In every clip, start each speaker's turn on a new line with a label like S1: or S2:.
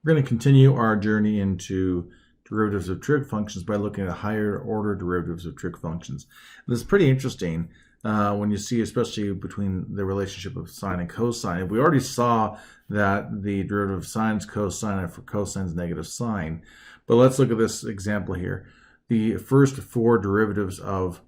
S1: We're going to continue our journey into derivatives of trig functions by looking at higher order derivatives of trig functions. And this is pretty interesting when you see, especially between the relationship of sine and cosine. We already saw that the derivative of sine is cosine and for cosine is negative sine. But let's look at this example here. The first four derivatives of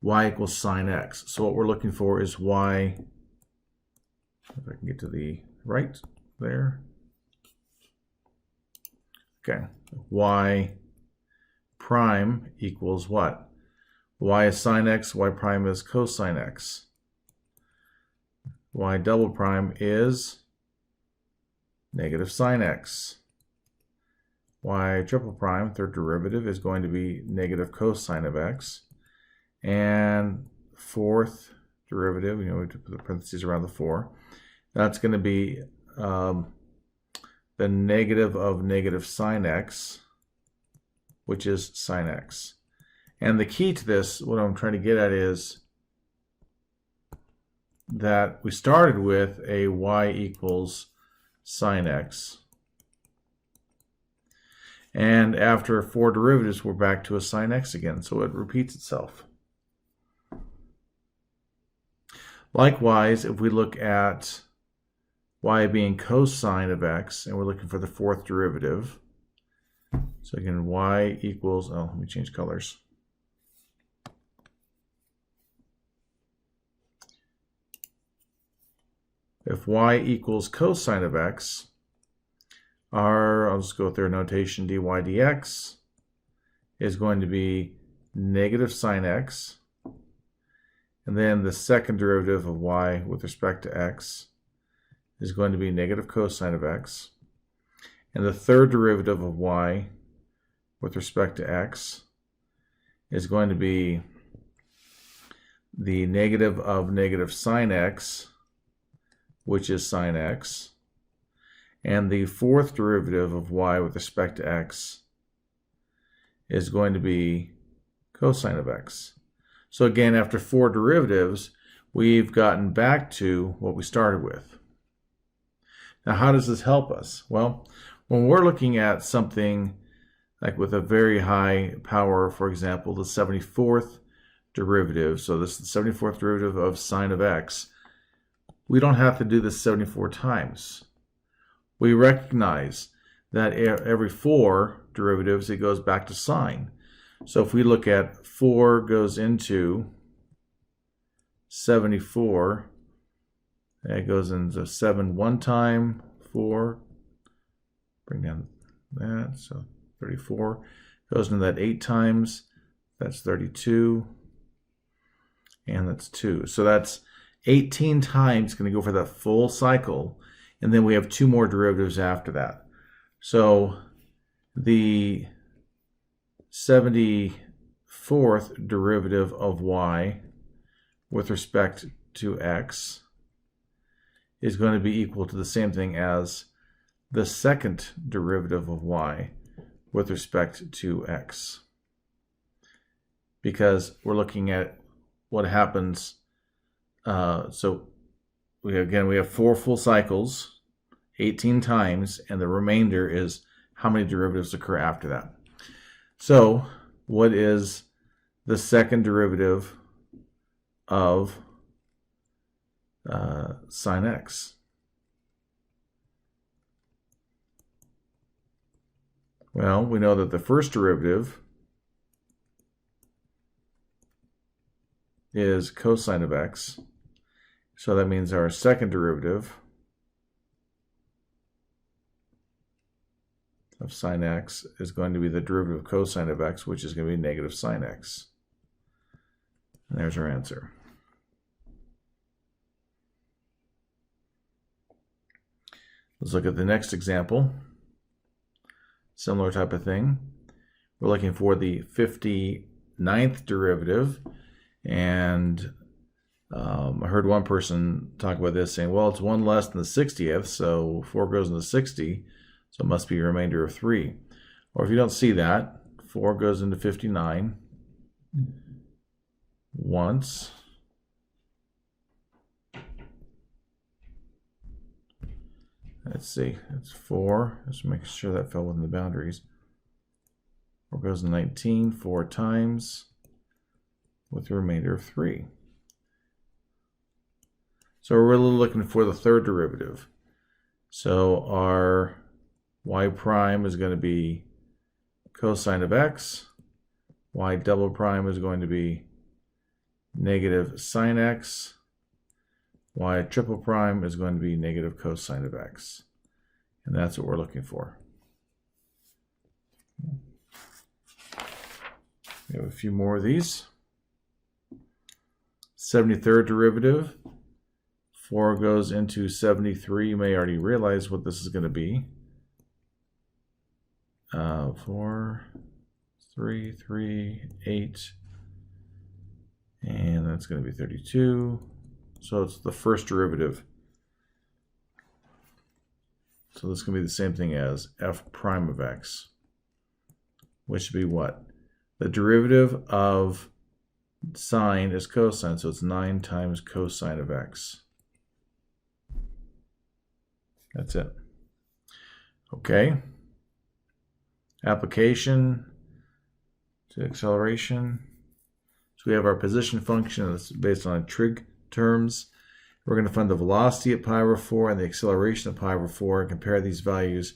S1: y equals sine x. So what we're looking for is y, if I can get to the right there. Okay, y prime equals what? Y is sine x, y prime is cosine x. Y double prime is negative sine x. Y triple prime, third derivative, is going to be negative cosine of x. And fourth derivative, we have to put the parentheses around the 4. That's going to be the negative of negative sine x, which is sine x. And the key to this, what I'm trying to get at is that we started with a y equals sine x. And after 4 derivatives, we're back to a sine x again, so it repeats itself. Likewise, if we look at y being cosine of x, and we're looking for the 4th derivative. So again, y equals, oh, let me change colors. If y equals cosine of x, I'll just go with their notation, dy dx is going to be negative sine x. And then the second derivative of y with respect to x is going to be negative cosine of x. And the third derivative of y with respect to x is going to be the negative of negative sine x, which is sine x. And the fourth derivative of y with respect to x is going to be cosine of x. So again, after 4 derivatives, we've gotten back to what we started with. Now, how does this help us? Well, when we're looking at something like with a very high power, for example, the 74th derivative, so this is the 74th derivative of sine of x, we don't have to do this 74 times. We recognize that every 4 derivatives, it goes back to sine. So if we look at 4 goes into 74, it goes into 7 one time, 4, bring down that, so 34, goes into that 8 times, that's 32, and that's 2. So that's 18 times going to go for that full cycle, and then we have 2 more derivatives after that. So the 74th derivative of y with respect to x is going to be equal to the same thing as the second derivative of y with respect to x. Because we're looking at what happens, so we have 4 full cycles, 18 times, and the remainder is how many derivatives occur after that. So what is the second derivative of sine x? Well, we know that the first derivative is cosine of x. So that means our second derivative of sine x is going to be the derivative of cosine of x, which is going to be negative sine x. And there's our answer. Let's look at the next example. Similar type of thing. We're looking for the 59th derivative, and I heard one person talk about this saying, well, it's 1 less than the 60th, so 4 goes into 60, so it must be a remainder of 3. Or if you don't see that, 4 goes into 59 once, let's see, it's 4. Just making sure that fell within the boundaries. 4 goes to 19 4 times with the remainder of 3. So we're really looking for the third derivative. So our y prime is going to be cosine of x. Y double prime is going to be negative sine x. Y triple prime is going to be negative cosine of x. And that's what we're looking for. We have a few more of these. 73rd derivative. 4 goes into 73. You may already realize what this is going to be. 4, 3, 3, 8. And that's going to be 32. So it's the first derivative. So this is going to be the same thing as f prime of x, which would be what? The derivative of sine is cosine, so it's 9 times cosine of x. That's it. Okay. Application to acceleration. So we have our position function that's based on trig terms. We're going to find the velocity at pi over 4 and the acceleration at pi over 4 and compare these values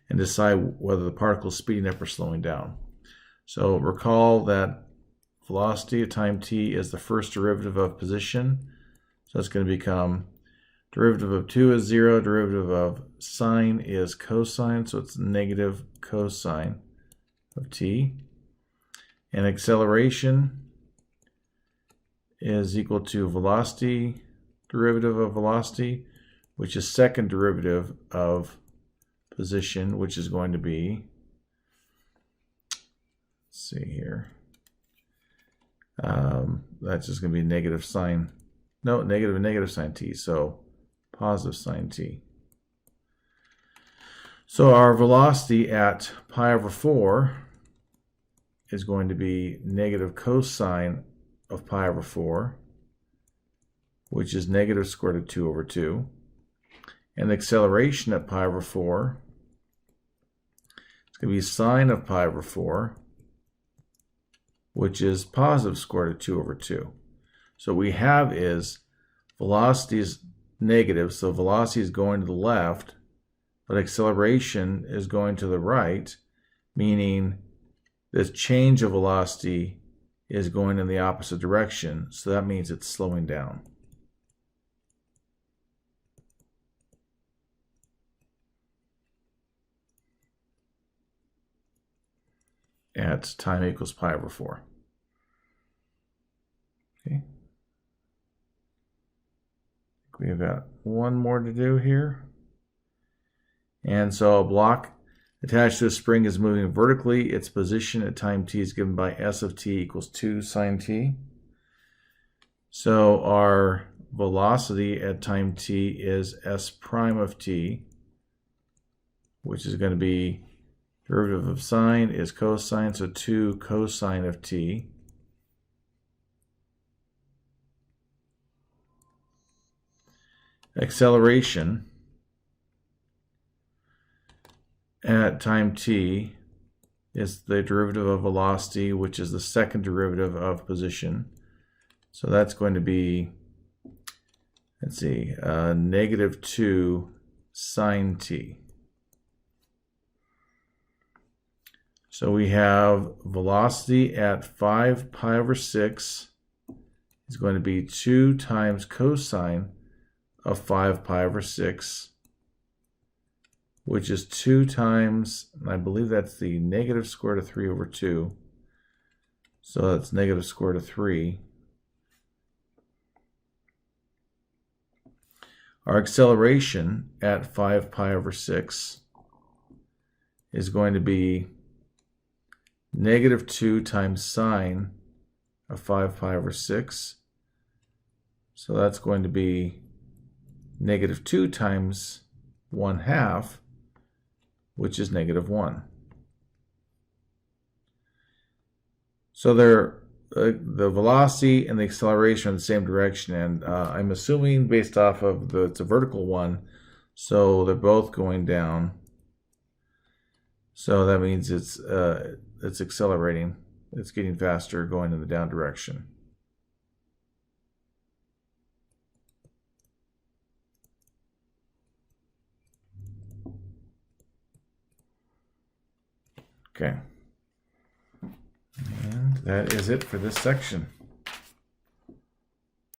S1: and decide whether the particle is speeding up or slowing down. So recall that velocity at time t is the first derivative of position. So it's going to become derivative of 2 is 0, derivative of sine is cosine, so it's negative cosine of t. And acceleration is equal to velocity, derivative of velocity, which is second derivative of position, which is going to be, let's see here, that's just going to be negative sine, no, negative and negative sine t, so positive sine t. So our velocity at pi over 4 is going to be negative cosine of pi over 4, which is negative square root of 2 over 2. And the acceleration at pi over 4 is going to be sine of pi over 4, which is positive square root of 2 over 2. So what we have is velocity is negative, so velocity is going to the left, but acceleration is going to the right, meaning this change of velocity is going in the opposite direction, so that means it's slowing down. At time equals pi over 4. Okay. We've got one more to do here. And so a block attached to a spring is moving vertically. Its position at time t is given by s of t equals 2 sine t. So our velocity at time t is s prime of t, which is going to be derivative of sine is cosine, so 2 cosine of t. Acceleration at time t is the derivative of velocity, which is the second derivative of position. So that's going to be, let's see, negative 2 sine t. So we have velocity at 5 pi over 6 is going to be 2 times cosine of 5 pi over 6, which is 2 times, and I believe that's the negative square root of 3 over 2. So that's negative square root of 3. Our acceleration at 5 pi over 6 is going to be negative 2 times sine of 5 pi over 6. So that's going to be negative 2 times 1/2, which is negative 1. So they're the velocity and the acceleration are in the same direction, and I'm assuming based off of it's a vertical one, So they're both going down. So that means it's accelerating. It's getting faster going in the down direction. Okay. And that is it for this section.